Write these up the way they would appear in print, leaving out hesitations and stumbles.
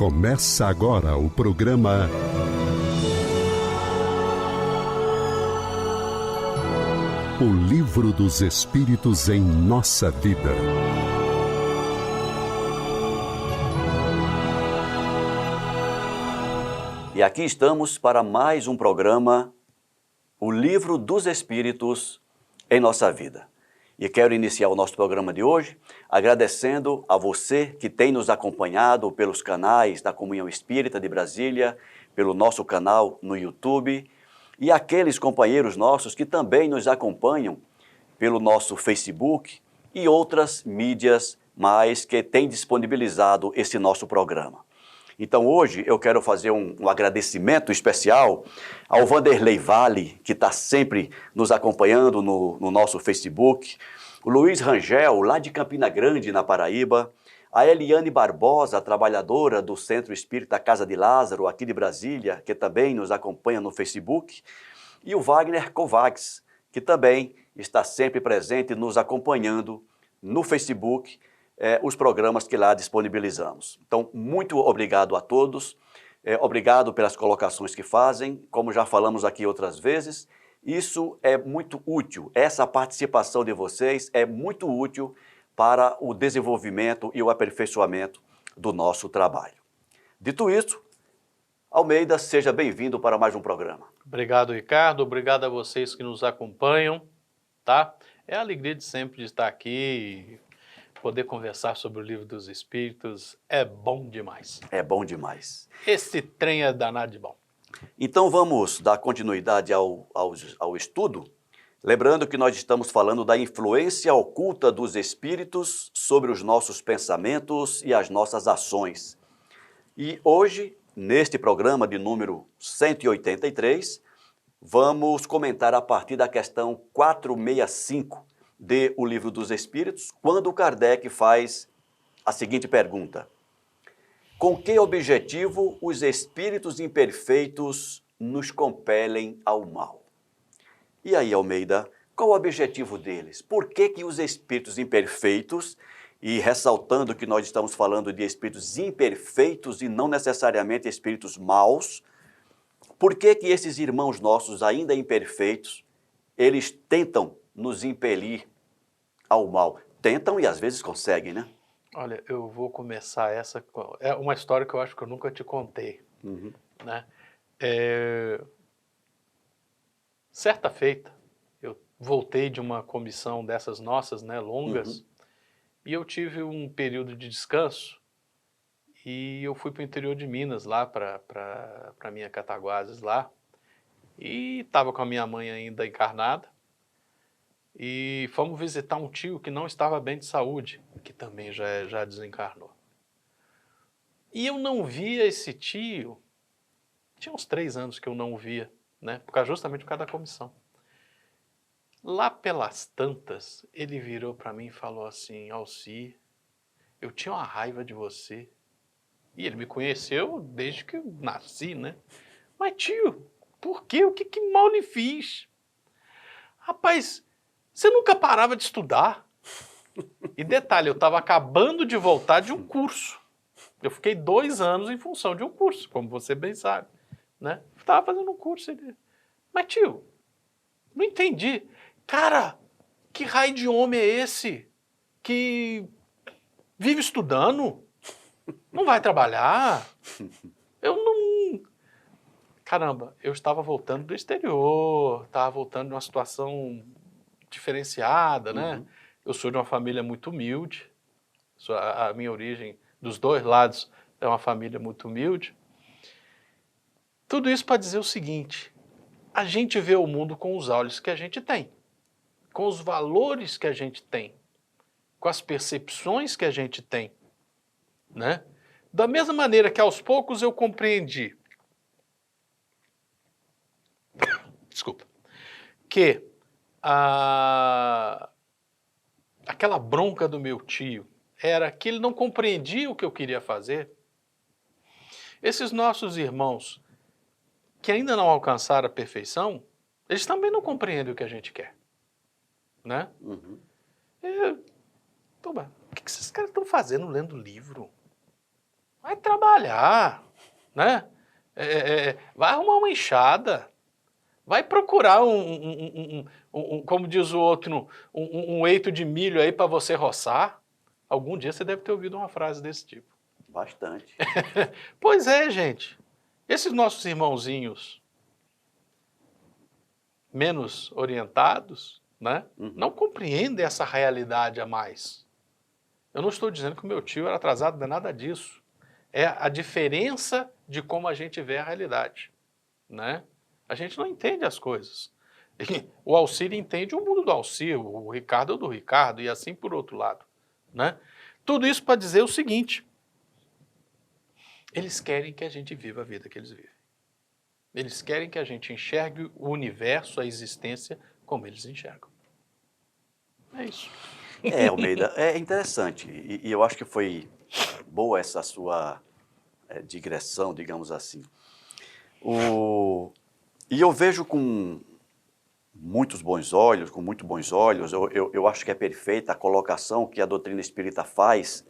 Começa agora o programa O Livro dos Espíritos em Nossa Vida. E aqui estamos para mais um programa, O Livro dos Espíritos em Nossa Vida. E quero iniciar o nosso programa de hoje agradecendo a você que tem nos acompanhado pelos canais da Comunhão Espírita de Brasília, pelo nosso canal no YouTube, e aqueles companheiros nossos que também nos acompanham pelo nosso Facebook e outras mídias mais que têm disponibilizado esse nosso programa. Então hoje eu quero fazer um agradecimento especial ao Vanderlei Vale, que está sempre nos acompanhando no nosso Facebook, o Luiz Rangel, lá de Campina Grande, na Paraíba, a Eliane Barbosa, trabalhadora do Centro Espírita Casa de Lázaro, aqui de Brasília, que também nos acompanha no Facebook, e o Wagner Kovacs, que também está sempre presente nos acompanhando no Facebook, os programas que lá disponibilizamos. Então, muito obrigado a todos, obrigado pelas colocações que fazem, como já falamos aqui outras vezes, isso é muito útil, essa participação de vocês é muito útil para o desenvolvimento e o aperfeiçoamento do nosso trabalho. Dito isso, Almeida, seja bem-vindo para mais um programa. Obrigado, Ricardo, obrigado a vocês que nos acompanham, tá? É a alegria de sempre de estar aqui. Poder conversar sobre o Livro dos Espíritos é bom demais. É bom demais. Esse trem é danado de bom. Então vamos dar continuidade ao estudo, lembrando que nós estamos falando da influência oculta dos espíritos sobre os nossos pensamentos e as nossas ações. E hoje, neste programa de número 183, vamos comentar a partir da questão 465, de O Livro dos Espíritos, quando Kardec faz a seguinte pergunta: com que objetivo os espíritos imperfeitos nos compelem ao mal? E aí, Almeida, qual o objetivo deles? Por que os espíritos imperfeitos, e ressaltando que nós estamos falando de espíritos imperfeitos e não necessariamente espíritos maus, por que esses irmãos nossos ainda imperfeitos, eles tentam nos impelir ao mal? Tentam e às vezes conseguem, né? Olha, eu vou começar essa... É uma história que eu acho que eu nunca te contei, né? Certa feita, eu voltei de uma comissão dessas nossas, né, longas, e eu tive um período de descanso, e eu fui para o interior de Minas, lá para minha Cataguases lá, e estava com a minha mãe ainda encarnada, e fomos visitar um tio que não estava bem de saúde, que também já desencarnou. E eu não via esse tio, tinha uns 3 anos que eu não o via, né? Justamente por causa da comissão. Lá pelas tantas, ele virou para mim e falou assim: Alci, eu tinha uma raiva de você. E ele me conheceu desde que eu nasci, né? Mas tio, por quê? O que mal lhe fiz? Rapaz, você nunca parava de estudar. E detalhe, eu estava acabando de voltar de um curso. Eu fiquei 2 anos em função de um curso, como você bem sabe, né? Estava fazendo um curso. Mas tio, não entendi. Cara, que raio de homem é esse que vive estudando? Não vai trabalhar? Eu não... Caramba, eu estava voltando do exterior, estava voltando de uma situação diferenciada, né? Eu sou de uma família muito humilde, a minha origem dos 2 lados é uma família muito humilde. Tudo isso para dizer o seguinte: a gente vê o mundo com os olhos que a gente tem, com os valores que a gente tem, com as percepções que a gente tem, né? Da mesma maneira que aos poucos eu compreendi, desculpa, que aquela bronca do meu tio era que ele não compreendia o que eu queria fazer. Esses nossos irmãos que ainda não alcançaram a perfeição, eles também não compreendem o que a gente quer, né? O que esses caras estão fazendo lendo livro? Vai trabalhar, né? Vai arrumar uma enxada. Vai procurar como diz o outro, um eito de milho aí para você roçar. Algum dia você deve ter ouvido uma frase desse tipo. Bastante. Pois é, gente. Esses nossos irmãozinhos menos orientados, né, não compreendem essa realidade a mais. Eu não estou dizendo que o meu tio era atrasado, não é nada disso. É a diferença de como a gente vê a realidade, né? A gente não entende as coisas. O Alcir entende o mundo do Alcir, o Ricardo é o do Ricardo, e assim por outro lado, né? Tudo isso para dizer o seguinte: eles querem que a gente viva a vida que eles vivem. Eles querem que a gente enxergue o universo, a existência, como eles enxergam. É isso. Almeida, é interessante. E eu acho que foi boa essa sua digressão, digamos assim. E eu vejo com muitos bons olhos, eu acho que é perfeita a colocação que a doutrina espírita faz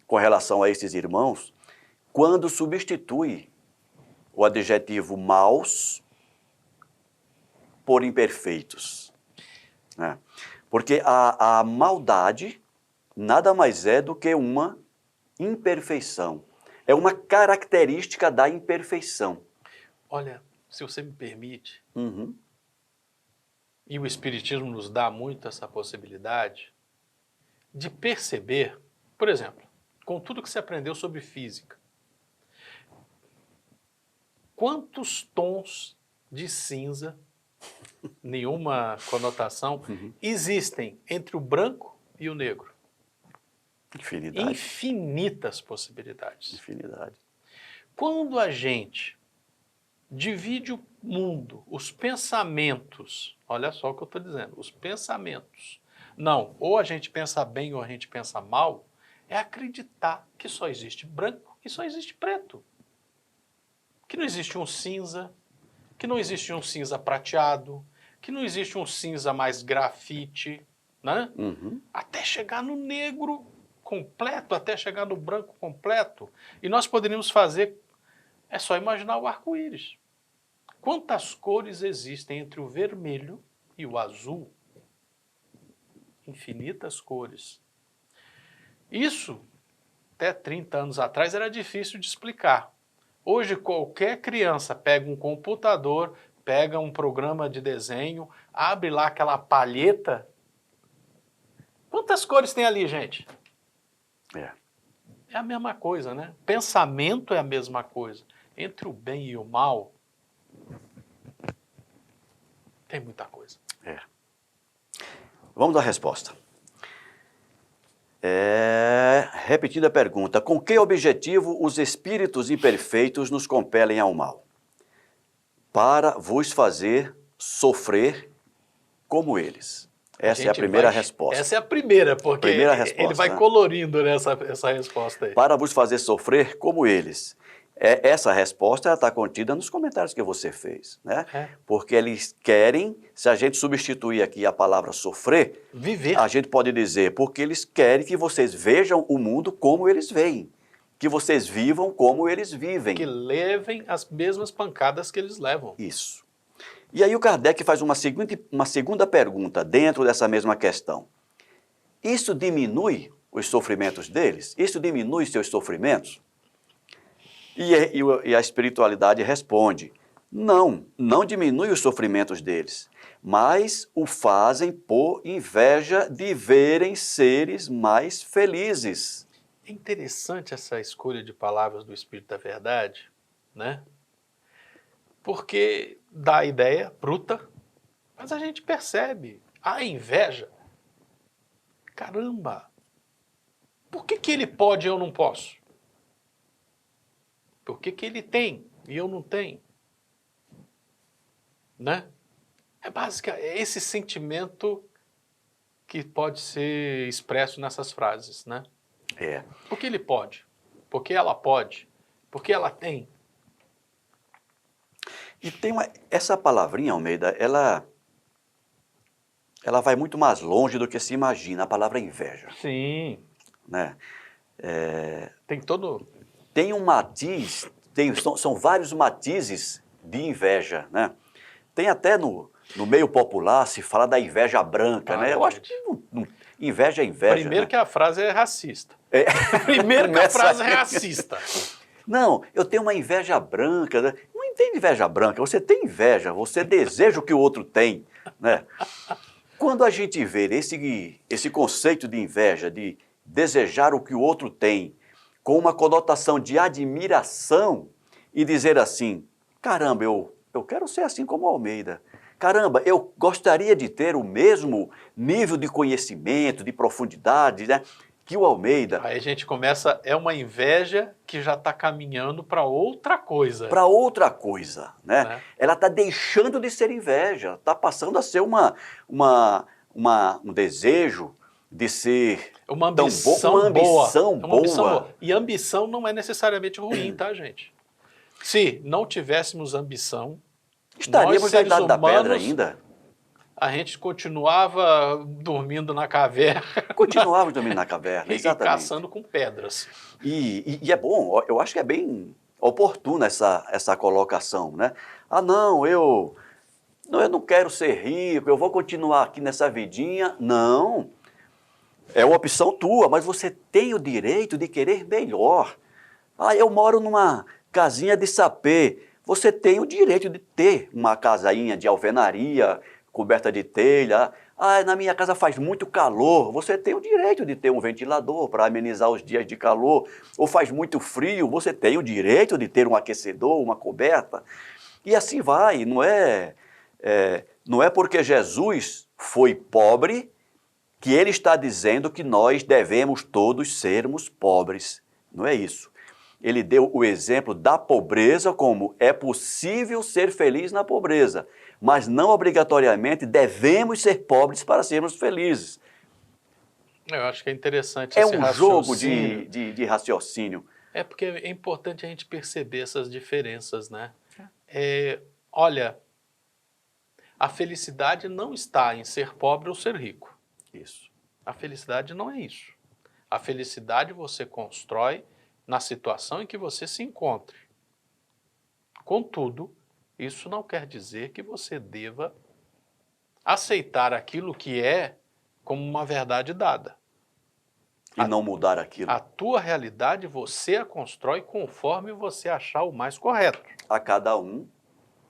com relação a esses irmãos, quando substitui o adjetivo maus por imperfeitos, né? Porque a maldade nada mais é do que uma imperfeição. É uma característica da imperfeição. Olha, se você me permite, Uhum. e o Espiritismo nos dá muito essa possibilidade de perceber, por exemplo, com tudo que você aprendeu sobre física, quantos tons de cinza, nenhuma conotação, existem entre o branco e o negro? Infinidade. Infinitas possibilidades. Infinidade. Quando a gente divide o mundo, os pensamentos, olha só o que eu estou dizendo, os pensamentos, não, ou a gente pensa bem ou a gente pensa mal, é acreditar que só existe branco e só existe preto. Que não existe um cinza, que não existe um cinza prateado, que não existe um cinza mais grafite, né? Até chegar no negro completo, até chegar no branco completo. E nós poderíamos fazer, é só imaginar o arco-íris. Quantas cores existem entre o vermelho e o azul? Infinitas cores. Isso, até 30 anos atrás, era difícil de explicar. Hoje, qualquer criança pega um computador, pega um programa de desenho, abre lá aquela palheta. Quantas cores tem ali, gente? É a mesma coisa, né? Pensamento é a mesma coisa. Entre o bem e o mal, tem muita coisa. Vamos à resposta. Repetindo a pergunta, com que objetivo os espíritos imperfeitos nos compelem ao mal? Para vos fazer sofrer como eles. Essa é a primeira resposta. Essa é a primeira, porque ele vai colorindo essa resposta aí. Para vos fazer sofrer como eles. Essa resposta está contida nos comentários que você fez, né? Porque eles querem, se a gente substituir aqui a palavra sofrer, viver. A gente pode dizer, porque eles querem que vocês vejam o mundo como eles veem, que vocês vivam como eles vivem. Que levem as mesmas pancadas que eles levam. Isso. E aí o Kardec faz uma segunda pergunta dentro dessa mesma questão. Isso diminui os sofrimentos deles? Isso diminui seus sofrimentos? E a espiritualidade responde, não diminui os sofrimentos deles, mas o fazem por inveja de verem seres mais felizes. É interessante essa escolha de palavras do Espírito da Verdade, né? Porque dá a ideia bruta, mas a gente percebe a inveja. Caramba! Por que ele pode e eu não posso? Por que ele tem e eu não tenho? Né? É esse sentimento que pode ser expresso nessas frases, né? Por que ele pode? Por que ela pode? Por que ela tem? E tem essa palavrinha, Almeida, ela vai muito mais longe do que se imagina, a palavra inveja. Sim. Né? Tem todo tem um matiz, são vários matizes de inveja, né? Tem até no meio popular se fala da inveja branca, né? Eu acho que inveja é inveja. Primeiro, né? que a frase é racista. É. Primeiro que a Começa frase é aí. racista. Não, eu tenho uma inveja branca. Né? Não tem inveja branca, você tem inveja, você deseja o que o outro tem, né? Quando a gente vê esse conceito de inveja, de desejar o que o outro tem, com uma conotação de admiração e dizer assim, caramba, eu quero ser assim como Almeida. Caramba, eu gostaria de ter o mesmo nível de conhecimento, de profundidade, né, que o Almeida. Aí a gente começa, é uma inveja que já está caminhando para outra coisa. Para outra coisa, né? Né? Ela está deixando de ser inveja, está passando a ser um desejo de ser Uma ambição uma ambição boa. Uma ambição boa. boa. E ambição não é necessariamente ruim, tá, gente? Se não tivéssemos ambição, Estaríamos nós, na seres Idade da Pedra humanos, ainda. a gente continuava dormindo na caverna Continuávamos dormindo na caverna, e exatamente. caçando com pedras. E é bom, eu acho que é bem oportuna essa colocação, né? Ah, não, eu não quero ser rico, eu vou continuar aqui nessa vidinha. Não, é uma opção tua, mas você tem o direito de querer melhor. Ah, eu moro numa casinha de sapê. Você tem o direito de ter uma casainha de alvenaria, coberta de telha. Ah, na minha casa faz muito calor. Você tem o direito de ter um ventilador para amenizar os dias de calor. Ou faz muito frio, você tem o direito de ter um aquecedor, uma coberta. E assim vai, não é porque Jesus foi pobre que ele está dizendo que nós devemos todos sermos pobres. Não é isso. Ele deu o exemplo da pobreza como é possível ser feliz na pobreza, mas não obrigatoriamente devemos ser pobres para sermos felizes. Eu acho que é interessante É esse um jogo raciocínio. de raciocínio. É porque é importante a gente perceber essas diferenças, né? Olha, a felicidade não está em ser pobre ou ser rico. Isso. A felicidade não é isso. A felicidade você constrói na situação em que você se encontre. Contudo, isso não quer dizer que você deva aceitar aquilo que é como uma verdade dada. E não mudar aquilo. A tua realidade você a constrói conforme você achar o mais correto, A cada um.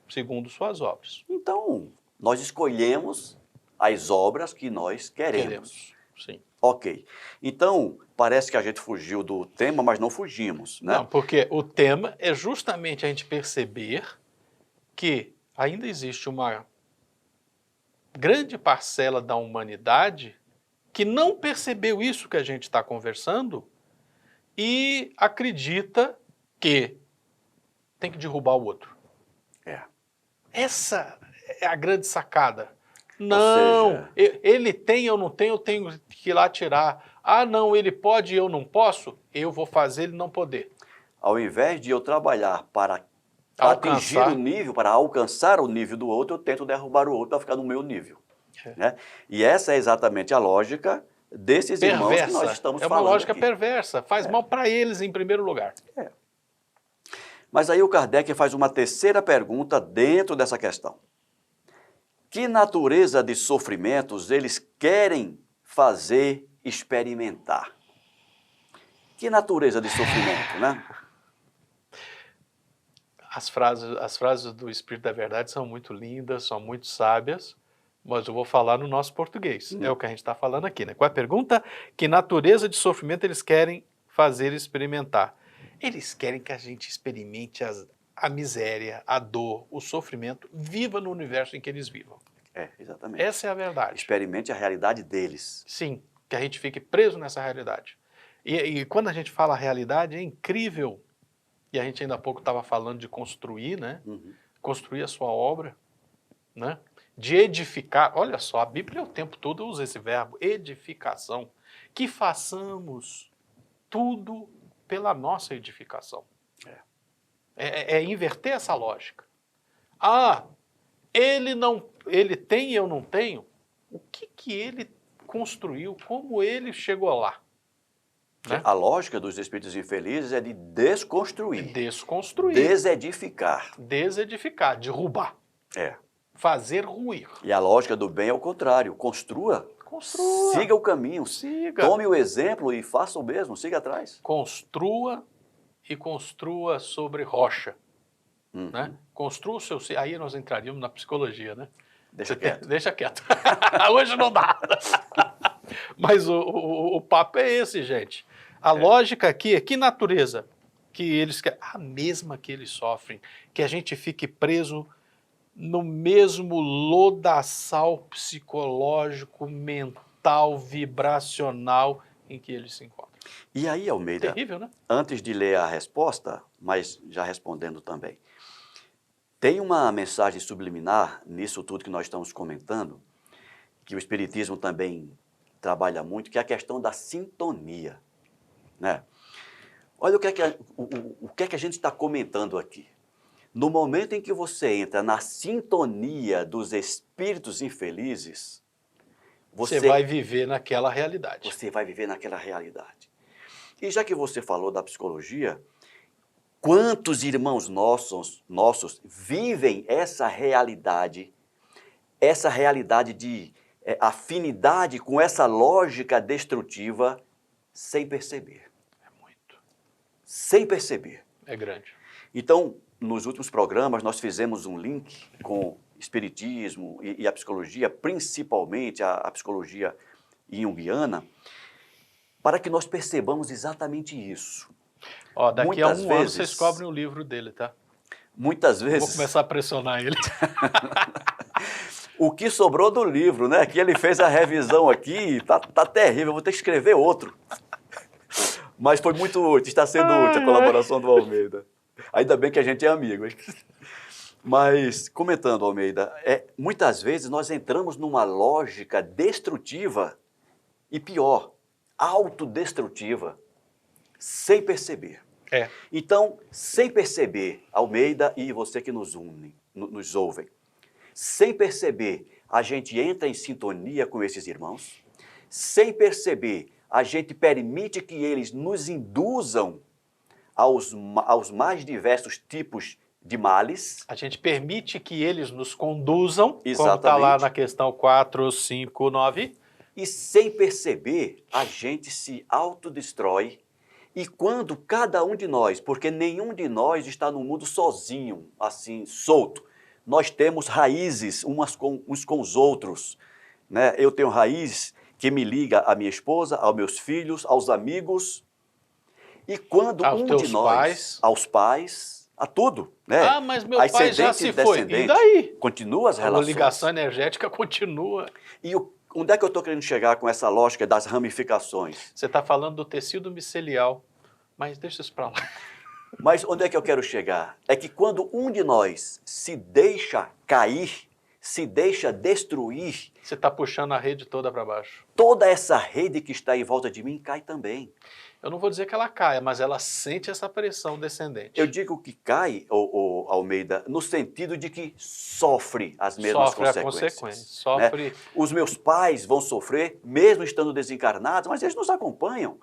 segundo suas obras. Então, nós escolhemos as obras que nós queremos. Sim. Ok. Então, parece que a gente fugiu do tema, mas não fugimos, né? Não, porque o tema é justamente a gente perceber que ainda existe uma grande parcela da humanidade que não percebeu isso que a gente está conversando e acredita que tem que derrubar o outro. É. Essa é a grande sacada. Não, ele tem, eu não tenho, eu tenho que ir lá tirar. Ah, não, ele pode e eu não posso, eu vou fazer ele não poder. Ao invés de eu trabalhar para atingir o nível, para alcançar o nível do outro, eu tento derrubar o outro para ficar no meu nível. Né? E essa é exatamente a lógica desses irmãos que nós estamos falando. É uma lógica aqui. Perversa, faz mal para eles em primeiro lugar. Mas aí o Kardec faz uma terceira pergunta dentro dessa questão. Que natureza de sofrimentos eles querem fazer experimentar? Que natureza de sofrimento, né? As frases do Espírito da Verdade são muito lindas, são muito sábias, mas eu vou falar no nosso português. É o que a gente está falando aqui, né? Qual é a pergunta? Que natureza de sofrimento eles querem fazer experimentar? Eles querem que a gente experimente a miséria, a dor, o sofrimento, viva no universo em que eles vivam. Exatamente. Essa é a verdade. Experimente a realidade deles. Sim, que a gente fique preso nessa realidade. E quando a gente fala realidade, é incrível. E a gente ainda há pouco estava falando de construir, né? Construir a sua obra, né? De edificar. Olha só, a Bíblia o tempo todo usa esse verbo, edificação. Que façamos tudo pela nossa edificação. É inverter essa lógica. Ah, ele tem e eu não tenho. O que ele construiu? Como ele chegou lá? né? A lógica dos espíritos infelizes é de desconstruir, Desconstruir, desedificar. desedificar, derrubar, É. fazer ruir. E a lógica do bem é o contrário. Construa. Construa. Siga o caminho. Siga. Tome o exemplo e faça o mesmo. Siga atrás. Construa e construa sobre rocha. Uhum. Né? Construa o seu... Aí nós entraríamos na psicologia, né? Deixa quieto. Deixa quieto. Hoje não dá. Mas o papo é esse, gente. A lógica aqui é que natureza que eles querem, a mesma que eles sofrem, que a gente fique preso no mesmo lodaçal psicológico, mental, vibracional em que eles se encontram. E aí, Almeida, Terrível, né? antes de ler a resposta, mas já respondendo também, tem uma mensagem subliminar nisso tudo que nós estamos comentando, que o Espiritismo também trabalha muito, que é a questão da sintonia, né? Olha o que é que a gente está comentando aqui. No momento em que você entra na sintonia dos espíritos infelizes, Você vai viver naquela realidade. Você vai viver naquela realidade. E já que você falou da psicologia, quantos irmãos nossos vivem essa realidade de afinidade com essa lógica destrutiva sem perceber? É muito. Sem perceber. É grande. Então, nos últimos programas, nós fizemos um link com espiritismo e a psicologia, principalmente a psicologia junguiana, para que nós percebamos exatamente isso. Ó, daqui Muitas a um ano vezes- vocês cobrem o livro dele, tá? Muitas Vou vezes, começar a pressionar ele. o que sobrou do livro, né? Que ele fez a revisão aqui, tá terrível, eu vou ter que escrever outro. Mas foi muito útil, está sendo útil a colaboração do Almeida. Ainda bem que a gente é amigo, hein? Mas, comentando, Almeida, muitas vezes nós entramos numa lógica destrutiva e pior, autodestrutiva, sem perceber. É. Então, sem perceber, Almeida e você que nos ouvem, sem perceber, a gente entra em sintonia com esses irmãos, sem perceber, a gente permite que eles nos induzam aos mais diversos tipos de males. A gente permite que eles nos conduzam, como está Exatamente. lá na questão 459. E sem perceber, a gente se autodestrói. E quando cada um de nós, porque nenhum de nós está no mundo sozinho, assim, solto. Nós temos raízes uns com os outros, né? Eu tenho raiz que me liga à minha esposa, aos meus filhos, aos amigos. E quando Aos um teus de nós, pais. aos pais, a tudo, né? Ah, mas meu pai já Ascendente se e foi. E descendente. daí? Continua as A relações. ligação energética continua. E onde é que eu estou querendo chegar com essa lógica das ramificações? Você está falando do tecido micelial, mas deixa isso para lá. Mas onde é que eu quero chegar? É que quando um de nós se deixa cair, se deixa destruir, Você está puxando a rede toda para baixo. toda essa rede que está em volta de mim cai também. Eu não vou dizer que ela caia, mas ela sente essa pressão descendente. Eu digo que cai, Almeida, no sentido de que sofre as mesmas Sofre a consequências. consequência. Sofre. Né? Os meus pais vão sofrer, mesmo estando desencarnados, mas eles nos acompanham.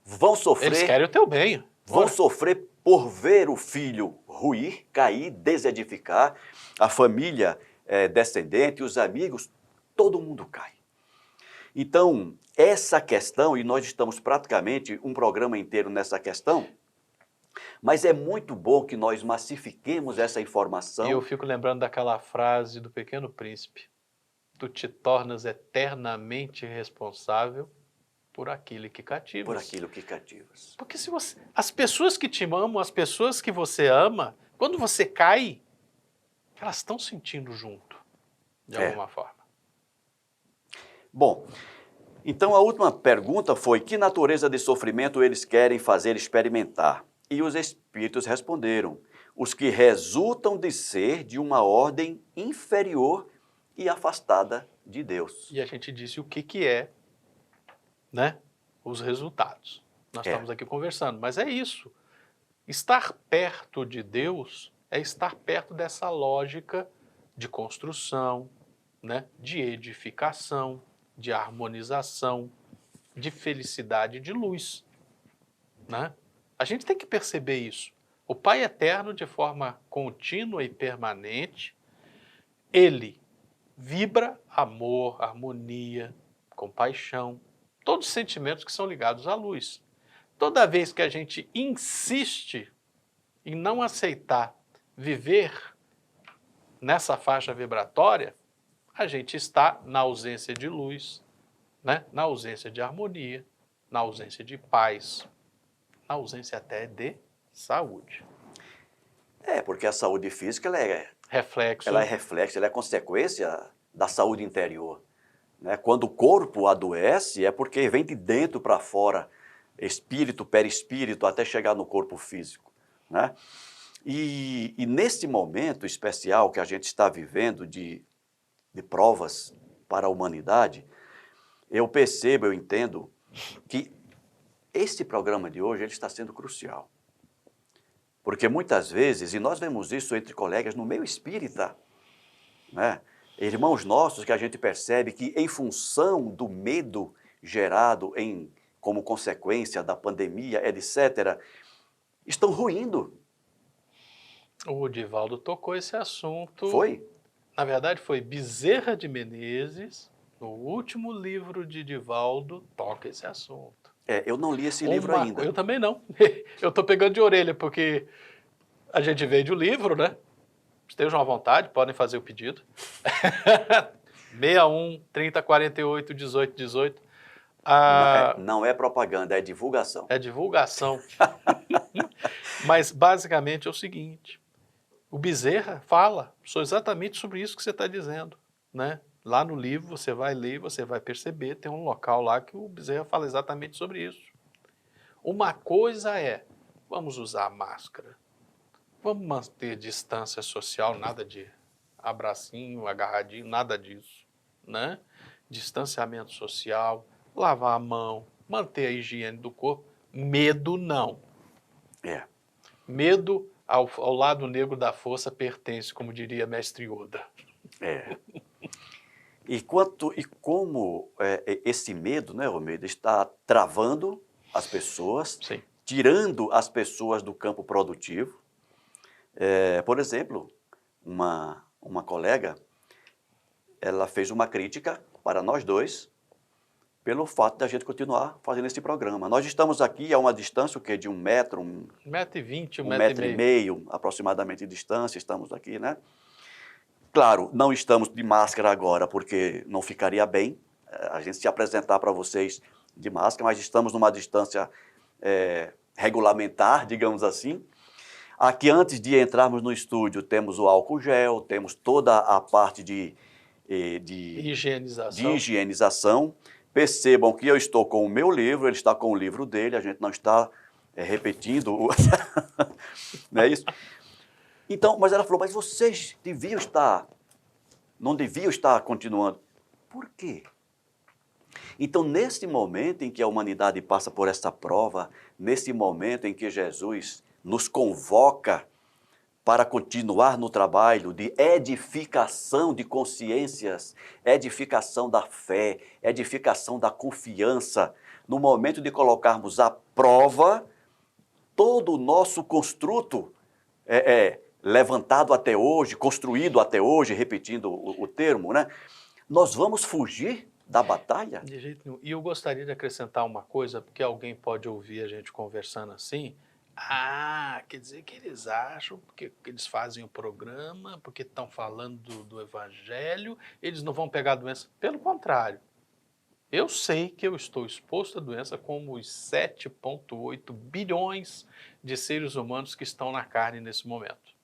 Vão sofrer. Eles querem o teu bem. Vão sofrer por ver o filho ruir, cair, desedificar, a família descendente, os amigos, todo mundo cai. Então, essa questão, e nós estamos praticamente um programa inteiro nessa questão, mas é muito bom que nós massifiquemos essa informação. E eu fico lembrando daquela frase do Pequeno Príncipe. Tu te tornas eternamente responsável por aquilo que cativas. Por aquilo que cativas. Porque se você, as pessoas que te amam, as pessoas que você ama, quando você cai, elas estão sentindo junto, de alguma forma. Bom, então a última pergunta foi: que natureza de sofrimento eles querem fazer experimentar? E os espíritos responderam: os que resultam de ser de uma ordem inferior e afastada de Deus. E a gente disse o que é, né, os resultados. Nós estamos aqui conversando, mas é isso. Estar perto de Deus é estar perto dessa lógica de construção, né, de edificação, de harmonização, de felicidade, de luz. né? A gente tem que perceber isso. O Pai Eterno, de forma contínua e permanente, Ele vibra amor, harmonia, compaixão, todos os sentimentos que são ligados à luz. Toda vez que a gente insiste em não aceitar viver nessa faixa vibratória, a gente está na ausência de luz, né? Na ausência de harmonia, na ausência de paz, na ausência até de saúde. Porque a saúde física Reflexo. ela é reflexo, ela é consequência da saúde interior, né? Quando o corpo adoece, é porque vem de dentro para fora, espírito, perispírito, até chegar no corpo físico, né? E nesse momento especial que a gente está vivendo de provas para a humanidade, eu percebo, eu entendo que esse programa de hoje ele está sendo crucial. Porque muitas vezes, e nós vemos isso entre colegas no meio espírita, né? Irmãos nossos que a gente percebe que em função do medo gerado como consequência da pandemia, etc., estão ruindo. O Divaldo tocou esse assunto. Foi? Na verdade, foi Bezerra de Menezes, no último livro de Divaldo, toca esse assunto. Eu não li esse livro ainda. Eu também não. Eu estou pegando de orelha, porque a gente vende o livro, né? Estejam à vontade, podem fazer o pedido. 61 30 48 18 18. Não é propaganda, é divulgação. É divulgação. Mas basicamente é o seguinte: o Bezerra fala exatamente sobre isso que você está dizendo, né? Lá no livro você vai ler, você vai perceber, tem um local lá que o Bezerra fala exatamente sobre isso. Uma coisa é, vamos usar máscara, vamos manter distância social, nada de abracinho, agarradinho, nada disso, né? Distanciamento social, lavar a mão, manter a higiene do corpo. Medo não. Medo ao lado negro da força pertence, como diria Mestre Yoda. E como esse medo, né, Romero, está travando as pessoas, Sim. tirando as pessoas do campo produtivo. Por exemplo, uma colega, ela fez uma crítica para nós dois pelo fato da gente continuar fazendo esse programa. Nós estamos aqui a uma distância, o quê? De 1 metro, 1,20 m, 1,5 metro aproximadamente de distância, estamos aqui, né? Claro, não estamos de máscara agora, porque não ficaria bem a gente se apresentar para vocês de máscara, mas estamos numa distância regulamentar, digamos assim. Aqui, antes de entrarmos no estúdio, temos o álcool gel, temos toda a parte de higienização. Percebam que eu estou com o meu livro, ele está com o livro dele, a gente não está repetindo, não é isso? Então, mas ela falou, mas vocês não deviam estar continuando. Por quê? Então, nesse momento em que a humanidade passa por essa prova, nesse momento em que Jesus nos convoca para continuar no trabalho de edificação de consciências, edificação da fé, edificação da confiança, no momento de colocarmos à prova todo o nosso construto levantado até hoje, construído até hoje, repetindo o termo, né? Nós vamos fugir da batalha? De jeito nenhum. E eu gostaria de acrescentar uma coisa, porque alguém pode ouvir a gente conversando assim. Quer dizer que eles acham, porque eles fazem o programa, porque estão falando do evangelho, eles não vão pegar a doença. Pelo contrário, eu sei que eu estou exposto à doença como os 7,8 bilhões de seres humanos que estão na carne nesse momento.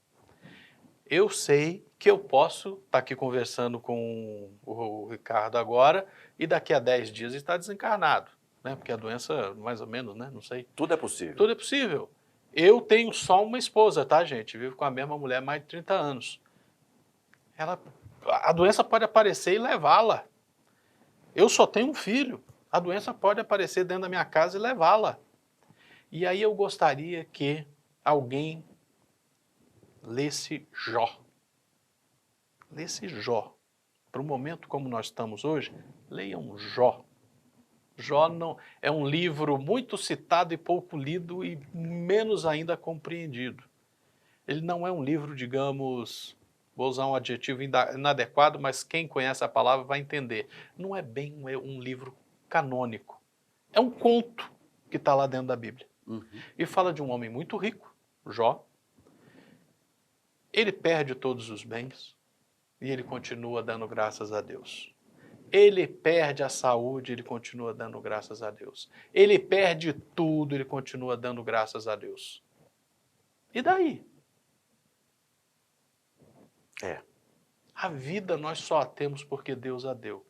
Eu sei que eu posso estar aqui conversando com o Ricardo agora e daqui a 10 dias estar desencarnado, né? Porque a doença, mais ou menos, né? Não sei. Tudo é possível. Tudo é possível. Eu tenho só uma esposa, tá, gente? Vivo com a mesma mulher há mais de 30 anos. A doença pode aparecer e levá-la. Eu só tenho um filho. A doença pode aparecer dentro da minha casa e levá-la. E aí eu gostaria que alguém lesse Jó. Lesse Jó. Para um momento como nós estamos hoje, leiam Jó. Jó não, é um livro muito citado e pouco lido e menos ainda compreendido. Ele não é um livro, digamos, vou usar um adjetivo inadequado, mas quem conhece a palavra vai entender. Não é bem um livro canônico. É um conto que está lá dentro da Bíblia. E fala de um homem muito rico, Jó. Ele perde todos os bens e ele continua dando graças a Deus. Ele perde a saúde, ele continua dando graças a Deus. Ele perde tudo, ele continua dando graças a Deus. E daí? A vida nós só a temos porque Deus a deu.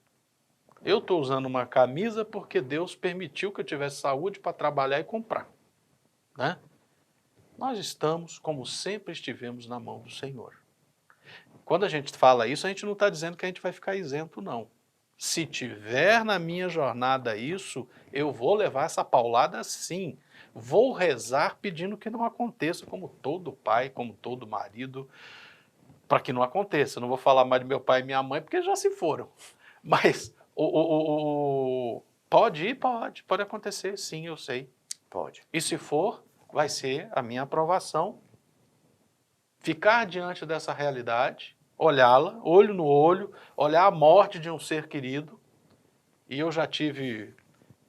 Eu estou usando uma camisa porque Deus permitiu que eu tivesse saúde para trabalhar e comprar. Né? Nós estamos, como sempre estivemos, na mão do Senhor. Quando a gente fala isso, a gente não está dizendo que a gente vai ficar isento, não. Se tiver na minha jornada isso, eu vou levar essa paulada sim. Vou rezar pedindo que não aconteça, como todo pai, como todo marido, para que não aconteça. Eu não vou falar mais de meu pai e minha mãe, porque já se foram. Mas pode ir? Pode acontecer, sim, eu sei. Pode. E se for, vai ser a minha aprovação. Ficar diante dessa realidade, olhá-la, olho no olho, olhar a morte de um ser querido. E eu já tive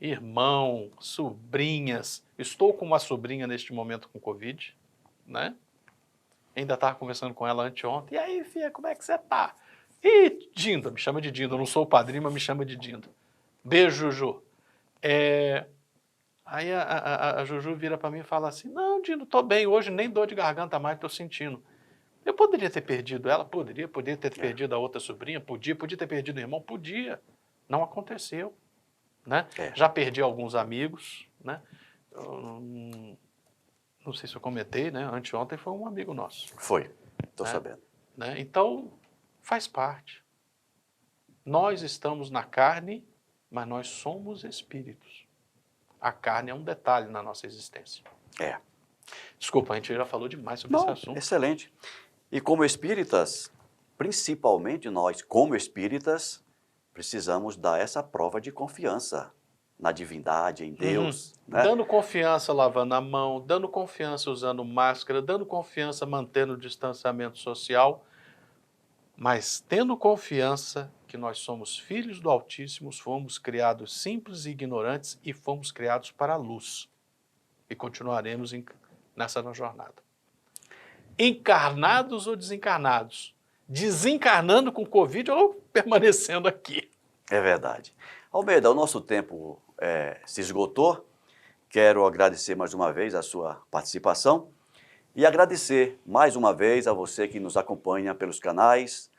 irmão, sobrinhas. Estou com uma sobrinha neste momento com Covid, né? Ainda estava conversando com ela anteontem. E aí, filha, como é que você tá? Ih, Dinda, me chama de Dinda. Eu não sou o padrinho, mas me chama de Dinda. Beijo, Juju. Aí a Juju vira para mim e fala assim, não, Dinda, tô bem hoje, nem dor de garganta mais tô sentindo. Eu poderia ter perdido ela? Poderia ter perdido a outra sobrinha? Podia ter perdido o irmão? Podia. Não aconteceu. Né? Já perdi alguns amigos, né? Não sei se eu comentei, né? Anteontem foi um amigo nosso. Foi, estou sabendo. Né? Então, faz parte. Nós estamos na carne, mas nós somos espíritos. A carne é um detalhe na nossa existência. Desculpa, a gente já falou demais sobre esse assunto. Excelente. E como espíritas, principalmente nós, como espíritas, precisamos dar essa prova de confiança na divindade, em Deus. Né? Dando confiança lavando a mão, dando confiança usando máscara, dando confiança mantendo o distanciamento social, mas tendo confiança que nós somos filhos do Altíssimo, fomos criados simples e ignorantes e fomos criados para a luz. E continuaremos nessa jornada. Encarnados ou desencarnados? Desencarnando com Covid ou permanecendo aqui? É verdade. Almeida, o nosso tempo se esgotou. Quero agradecer mais uma vez a sua participação e agradecer mais uma vez a você que nos acompanha pelos canais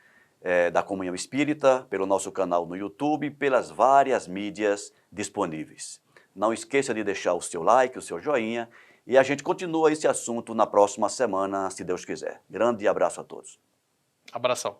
da Comunhão Espírita, pelo nosso canal no YouTube, pelas várias mídias disponíveis. Não esqueça de deixar o seu like, o seu joinha e a gente continua esse assunto na próxima semana, se Deus quiser. Grande abraço a todos. Abração.